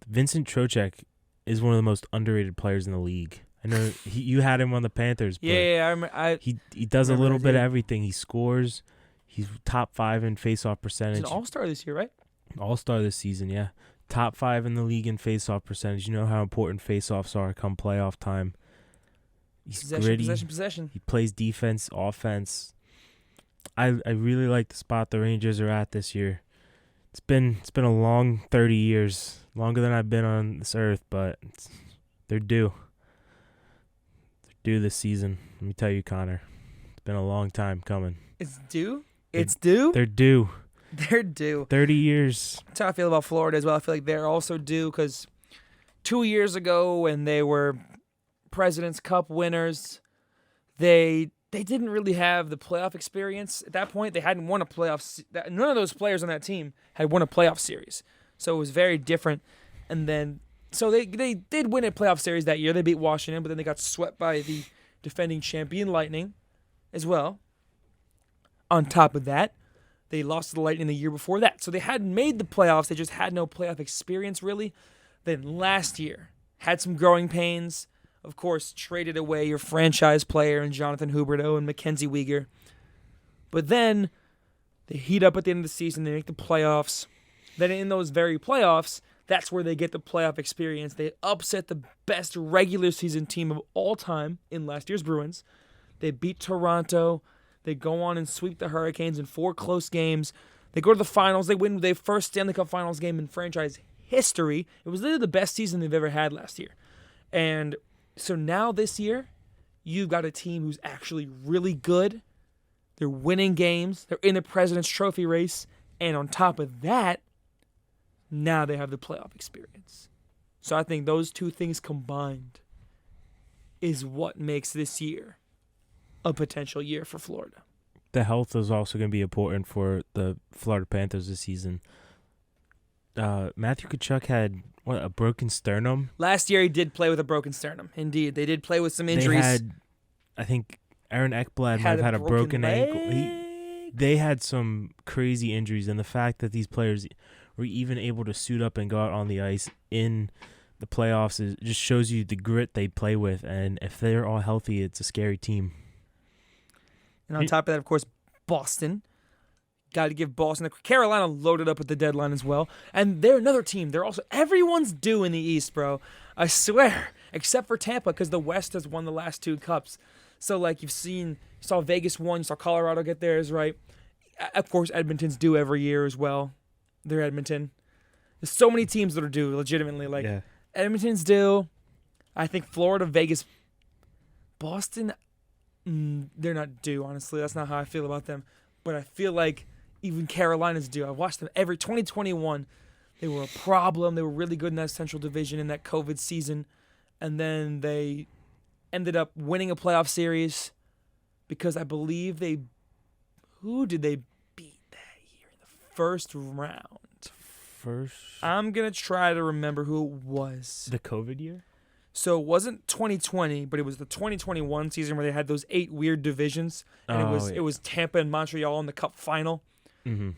Vincent Trocheck is one of the most underrated players in the league. I know you had him on the Panthers, but Yeah, I remember. he does a remember little that bit of dude. everything. He scores. All-He's top 5 in faceoff He's percentage. an all-star this year, right? All-star this season, yeah. Top 5 in the league in faceoff percentage. You know how important faceoffs are come playoff time. He's gritty. Possession. He plays defense, offense. I really like the spot the Rangers are at this year. It's been a long 30 years, longer than I've been on this earth, but they're due. They're due this season. Let me tell you, Connor. It's been a long time coming. It's due? It's due? They're due. They're due. 30 years. That's how I feel about Florida as well. I feel like they're also due because 2 years ago when they were President's Cup winners, they didn't really have the playoff experience. At that point, they hadn't won a playoff. None of those players on that team had won a playoff series. So it was very different. And then, so they did win a playoff series that year. They beat Washington, but then they got swept by the defending champion Lightning as well. On top of that, they lost to the Lightning the year before that. So they hadn't made the playoffs. They just had no playoff experience, really. Then last year, had some growing pains. Of course, traded away your franchise player in Jonathan Huberdeau and Mackenzie Weegar. But then they heat up at the end of the season. They make the playoffs. Then in those very playoffs, that's where they get the playoff experience. They upset the best regular season team of all time in last year's Bruins. They beat Toronto. They go on and sweep the Hurricanes in 4 close games. They go to the finals. They win their first Stanley Cup Finals game in franchise history. It was literally the best season they've ever had last year. And so now this year, you've got a team who's actually really good. They're winning games. They're in the President's Trophy race. And on top of that, now they have the playoff experience. So I think those two things combined is what makes this year a potential year for Florida. The health is also going to be important for the Florida Panthers this season. Matthew Tkachuk had a broken sternum. Last year he did play with a broken sternum. Indeed, they did play with some They injuries. had, I think Aaron Ekblad might have had a broken ankle. They had some crazy injuries, and the fact that these players were even able to suit up and go out on the ice in the playoffs just shows you the grit they play with. And if they're all healthy, it's a scary team. And on top of that, of course, Boston. Got to give Boston. Carolina loaded up at the deadline as well. And they're another team. Everyone's due in the East, bro. I swear. Except for Tampa, because the West has won the last 2 cups. So, like, you saw Vegas won, you saw Colorado get theirs, right? Of course, Edmonton's due every year as well. They're Edmonton. There's so many teams that are due, legitimately. Like, Yeah. Edmonton's due. I think Florida, Vegas, Boston, they're not due, honestly. That's not how I feel about them. But I feel like even Carolina's due. I watched them every 2021. They were a problem. They were really good in that Central Division in that COVID season. And then they ended up winning a playoff series because I believe who did they beat that year in the first round? I'm going to try to remember who it was. The COVID year? So it wasn't 2020, but it was the 2021 season where they had those 8 weird divisions, and it was Tampa and Montreal in the Cup final. Mm-hmm.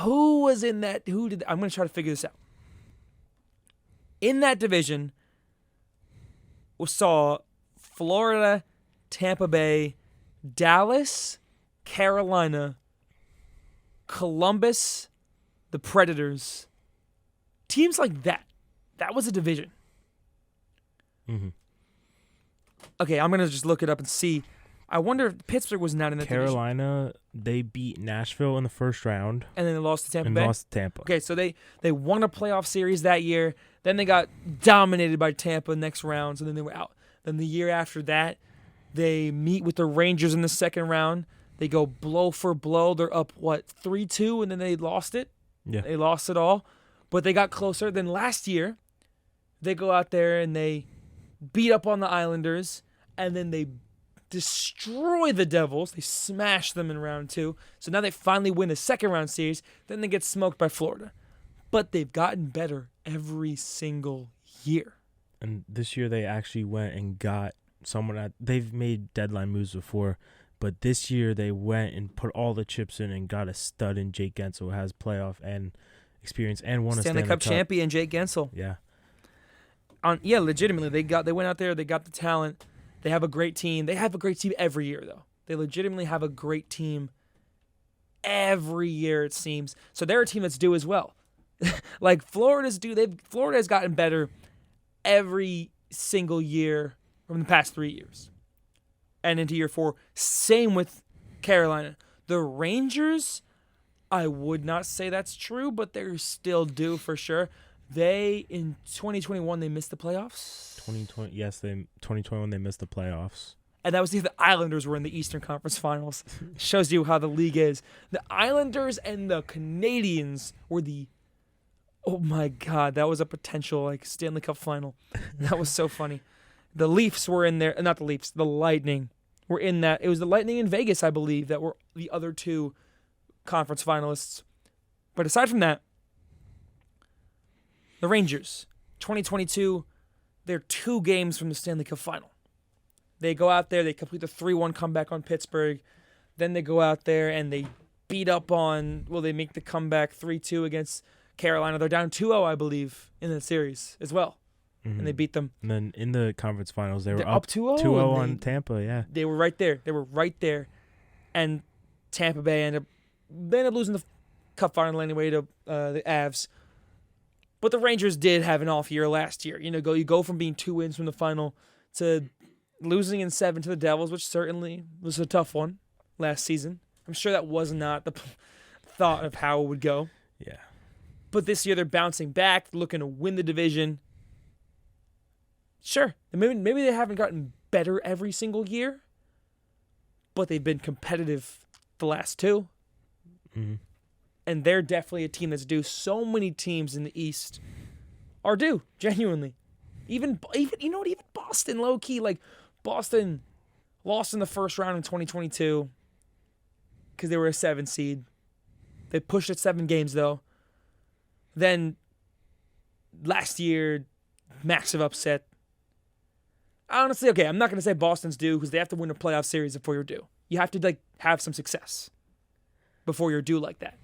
Who was in that? I'm going to try to figure this out. In that division, we saw Florida Tampa Bay, Dallas, Carolina, Columbus, the Predators. Teams like that. That was a division. Mm-hmm. Okay, I'm going to just look it up and see. I wonder if Pittsburgh was not in that division. Carolina, they beat Nashville in the first round And then they lost to Tampa and Bay? lost to Tampa. Okay, so they won a playoff series that year. Then they got dominated by Tampa next round, so then they were out. Then the year after that, they meet with the Rangers in the second round. They go blow for blow. They're up, 3-2, and then they lost it? Yeah. They lost it all. But they got closer. Then last year, they go out there and they beat up on the Islanders, and then they destroy the Devils. They smash them in round 2. So now they finally win a second round series. Then they get smoked by Florida. But they've gotten better every single year. And this year they actually went and got someone they've made deadline moves before, but this year they went and put all the chips in and got a stud in Jake Gensel, who has playoff and experience and won a Stanley Cup champion Jake Gensel. Yeah. Legitimately, they went out there, they got the talent. They have a great team. They have a great team every year, though. They legitimately have a great team every year, it seems. So they're a team that's due as well. Like Florida's due. Florida has gotten better every single year from the past 3 years. And into year 4. Same with Carolina. The Rangers, I would not say that's true, but they're still due for sure. In 2021, they missed the playoffs. 2021 they missed the playoffs. And that was the Islanders were in the Eastern Conference Finals. Shows you how the league is. The Islanders and the Canadiens were oh my God, that was a potential Stanley Cup final. That was so funny. The Leafs were in there, not the Leafs, the Lightning were in that. It was the Lightning in Vegas, I believe, that were the other 2 conference finalists. But aside from that, the Rangers, 2022, they're 2 games from the Stanley Cup final. They go out there, they complete the 3-1 comeback on Pittsburgh. Then they go out there and they beat up they make the comeback 3-2 against Carolina. They're down 2-0, I believe, in the series as well. Mm-hmm. And they beat them. And then in the conference finals, they're up 2-0. 2-0 on Tampa, yeah. They were right there. And Tampa Bay ended up losing the cup final anyway to the Avs. But the Rangers did have an off year last year. You go from being 2 wins from the final to losing in 7 to the Devils, which certainly was a tough one last season. I'm sure that was not the thought of how it would go. Yeah. But this year they're bouncing back, looking to win the division. Sure, maybe they haven't gotten better every single year, but they've been competitive the last 2. Mm-hmm. And they're definitely a team that's due. So many teams in the East are due, genuinely. Even Boston, low key, Boston lost in the first round in 2022 because they were a 7 seed. They pushed it 7 games though. Then last year, massive upset. Honestly, okay, I'm not gonna say Boston's due because they have to win a playoff series before you're due. You have to have some success before you're due like that.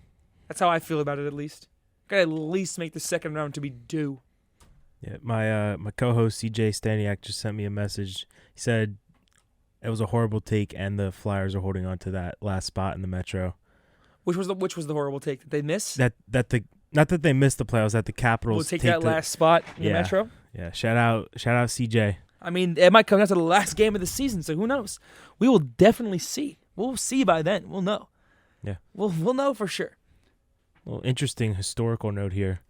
That's how I feel about it, at least. Gotta at least make the second round to be due. Yeah, my co-host CJ Staniak just sent me a message. He said it was a horrible take, and the Flyers are holding on to that last spot in the Metro. Which was the horrible take that they missed? Not that they missed the playoffs, that the Capitals will take that last spot in the Metro. Yeah, shout out CJ. I mean, it might come down to the last game of the season, so who knows? We will definitely see. We'll see by then. We'll know. Yeah, we'll know for sure. Well, interesting historical note here.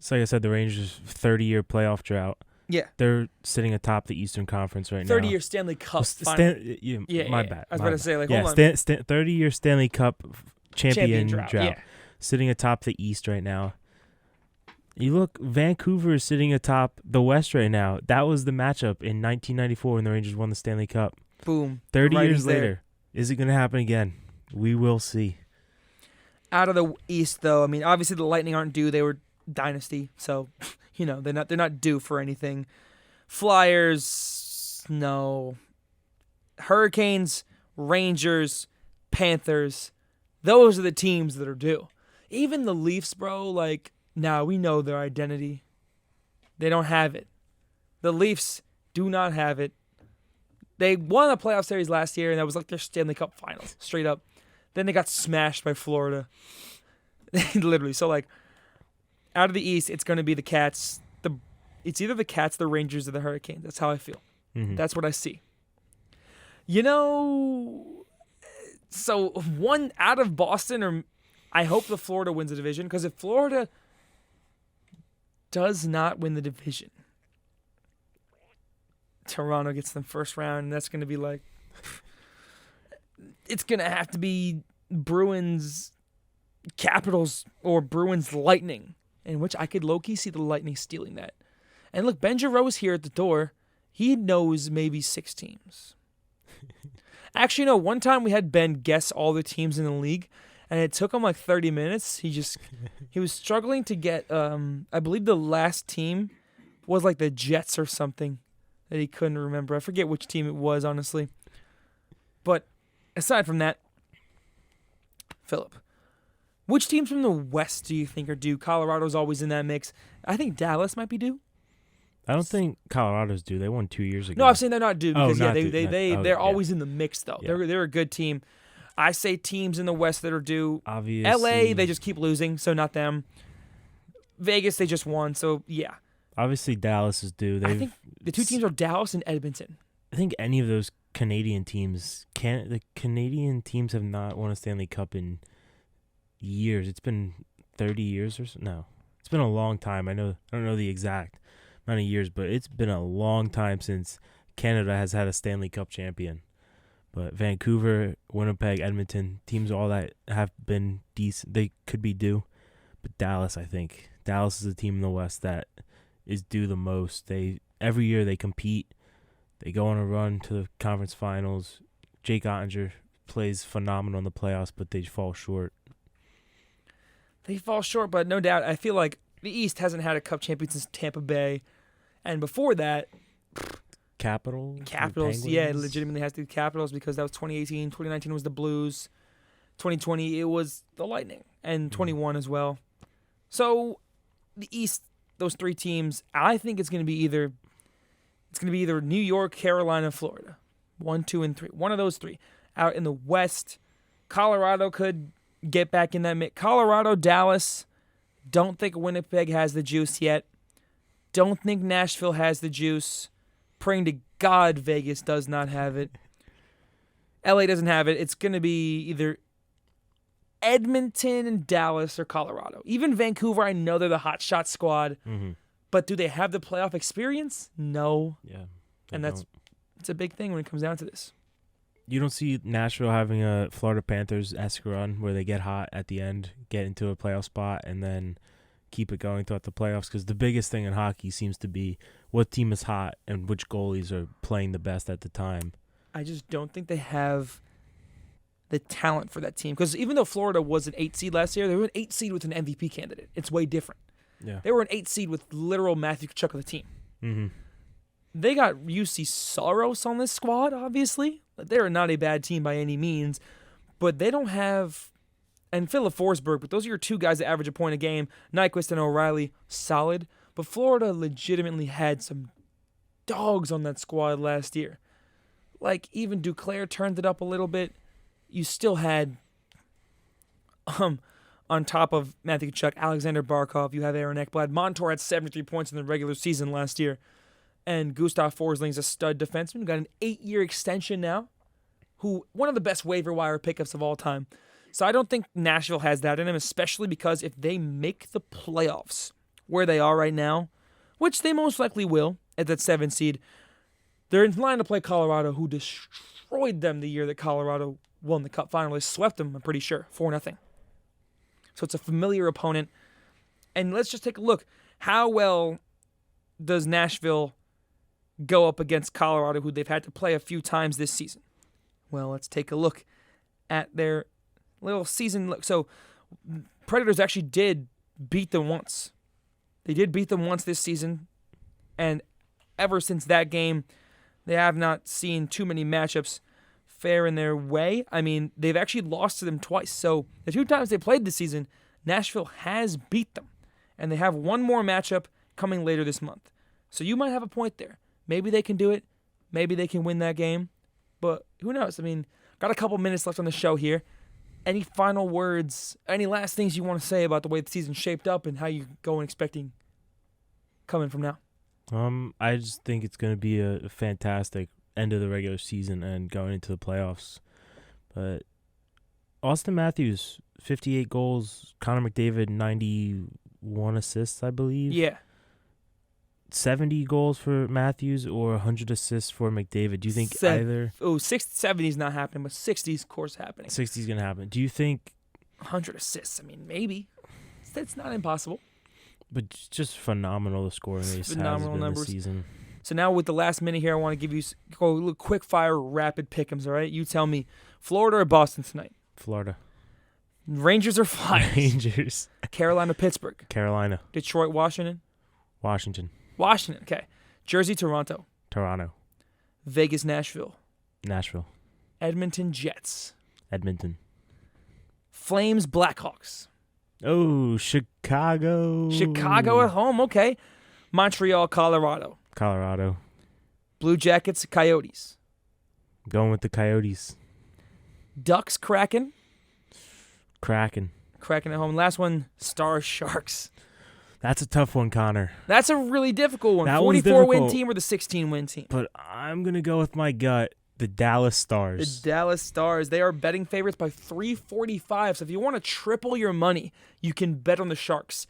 So like I said, the Rangers' 30-year playoff drought. Yeah. They're sitting atop the Eastern Conference right now. 30-year Stanley Cup. My bad. I was about to say, hold on. 30-year Stanley Cup champion drought. Yeah. Sitting atop the East right now. You look, Vancouver is sitting atop the West right now. That was the matchup in 1994 when the Rangers won the Stanley Cup. Boom. 30 years later. Is it going to happen again? We will see. Out of the East, though, I mean, obviously the Lightning aren't due. They were dynasty, so they're not due for anything. Flyers, no. Hurricanes, Rangers, Panthers, those are the teams that are due. Even the Leafs, bro, we know their identity. They don't have it. The Leafs do not have it. They won a playoff series last year, and that was like their Stanley Cup Finals, straight up. Then they got smashed by Florida. Literally. So, like, out of the East, it's going to be the Cats. It's either the Cats, the Rangers, or the Hurricanes. That's how I feel. Mm-hmm. That's what I see. You know, so one out of Boston, or I hope the Florida wins the division, because if Florida does not win the division, Toronto gets them first round, and that's going to be like, it's going to have to be Bruins Capitals or Bruins Lightning, in which I could low-key see the Lightning stealing that. And look, Ben Giroux's here at the door. He knows maybe 6 teams. Actually, no, one time we had Ben guess all the teams in the league, and it took him like 30 minutes. He was struggling to get, I believe the last team was like the Jets or something that he couldn't remember. I forget which team it was, honestly. But aside from that, Philip, which teams from the West do you think are due? Colorado's always in that mix. I think Dallas might be due. I don't think Colorado's due. They won 2 years ago. No, I'm saying they're not due because not they're always in the mix though. Yeah. They're a good team. I say teams in the West that are due. Obviously, LA, they just keep losing, so not them. Vegas, they just won, so yeah. Obviously, Dallas is due. I think the 2 teams are Dallas and Edmonton. I think any of those Canadian teams the Canadian teams have not won a Stanley Cup in years. It's been 30 years or so. No, it's been a long time. I don't know the exact amount of years, but it's been a long time since Canada has had a Stanley Cup champion. But Vancouver, Winnipeg, Edmonton, teams all that have been decent. They could be due. But Dallas, I think. Dallas is a team in the West that is due the most. Every year they compete. They go on a run to the conference finals. Jake Ottinger plays phenomenal in the playoffs, but they fall short. They fall short, but no doubt, I feel like the East hasn't had a Cup champion since Tampa Bay. And before that, Capitals, yeah, it legitimately has to be Capitals because that was 2018. 2019 was the Blues. 2020, it was the Lightning. And 21 as well. So, the East, those 3 teams, I think it's going to be either New York, Carolina, Florida. 1, 2, and 3. One of those 3. Out in the West, Colorado could get back in that mix. Colorado, Dallas. Don't think Winnipeg has the juice yet. Don't think Nashville has the juice. Praying to God Vegas does not have it. LA doesn't have it. It's going to be either Edmonton and Dallas or Colorado. Even Vancouver, I know they're the hotshot squad. Mm-hmm. But do they have the playoff experience? No. Yeah. And it's a big thing when it comes down to this. You don't see Nashville having a Florida Panthers-esque run where they get hot at the end, get into a playoff spot, and then keep it going throughout the playoffs, because the biggest thing in hockey seems to be what team is hot and which goalies are playing the best at the time. I just don't think they have the talent for that team. Because even though Florida was an 8 seed last year, they were an 8 seed with an MVP candidate. It's way different. Yeah. They were an 8 seed with literal Matthew Tkachuk of the team. Mm-hmm. They got UC Soros on this squad, obviously. They're not a bad team by any means, but they don't have... And Philip Forsberg, but those are your 2 guys that average a point a game. Nyquist and O'Reilly, solid. But Florida legitimately had some dogs on that squad last year. Like, even Duclair turned it up a little bit. You still had, on top of Matthew Tkachuk, Alexander Barkov, you have Aaron Ekblad. Montour had 73 points in the regular season last year. And Gustav Forsling's a stud defenseman. Got an 8-year extension now. One of the best waiver wire pickups of all time. So I don't think Nashville has that in him, especially because if they make the playoffs where they are right now, which they most likely will at that 7 seed, they're in line to play Colorado, who destroyed them the year that Colorado won the Cup final. They swept them, I'm pretty sure, 4-0. So it's a familiar opponent. And let's just take a look. How well does Nashville go up against Colorado, who they've had to play a few times this season? Well, let's take a look at their little season. So Predators actually did beat them once. They did beat them once this season. And ever since that game, they have not seen too many matchups fair in their way. I mean, they've actually lost to them twice. So the 2 times they played this season, Nashville has beat them. And they have one more matchup coming later this month. So you might have a point there. Maybe they can do it. Maybe they can win that game, but who knows? I mean, got a couple minutes left on the show here. Any final words, any last things you want to say about the way the season shaped up and how you go and expecting coming from now? I just think it's going to be a fantastic end of the regular season and going into the playoffs. But Austin Matthews, 58 goals. Connor McDavid, 91 assists, I believe. Yeah. 70 goals for Matthews or 100 assists for McDavid. Do you think either? Oh, 70 is not happening, but 60 is, of course, happening. 60 is going to happen. Do you think? 100 assists. I mean, maybe. It's not impossible. But just phenomenal the scoring ace Phenomenal has been numbers. this season. So now with the last minute here, I want to give you a little quick fire rapid pick'ems, all right? You tell me, Florida or Boston tonight? Florida. Rangers or Flyers? Rangers. Carolina, Pittsburgh. Carolina. Detroit, Washington. Washington. Washington, okay. Jersey, Toronto. Toronto. Vegas, Nashville. Nashville. Edmonton, Jets. Edmonton. Flames, Blackhawks. Oh, Chicago. Chicago at home, okay. Montreal, Colorado. Colorado. Blue Jackets, Coyotes. Going with the Coyotes. Ducks, Kraken. Kraken. Kraken at home. Last one, Stars, Sharks. That's a tough one, Connor. That's a really difficult one. That one's 44-win difficult. team or the 16-win team? But I'm going to go with my gut, the Dallas The Stars. Dallas Stars. They are betting favorites by 345. So if you want to triple your money, you can bet on the Sharks.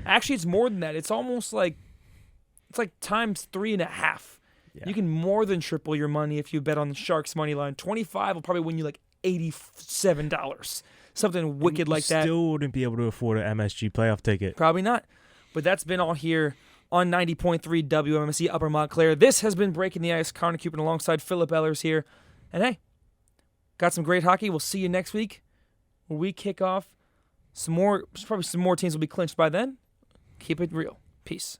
Actually, it's more than that. It's almost like times 3.5. Yeah. You can more than triple your money if you bet on the Sharks money line. 25 will probably win you like $87. Something wicked like that. Still wouldn't be able to afford an MSG playoff ticket. Probably not. But that's been all here on 90.3 WMSE Upper Montclair. This has been Breaking the Ice. Connor Cupid alongside Philip Ellers here. And hey, got some great hockey. We'll see you next week where we kick off some more. Probably some more teams will be clinched by then. Keep it real. Peace.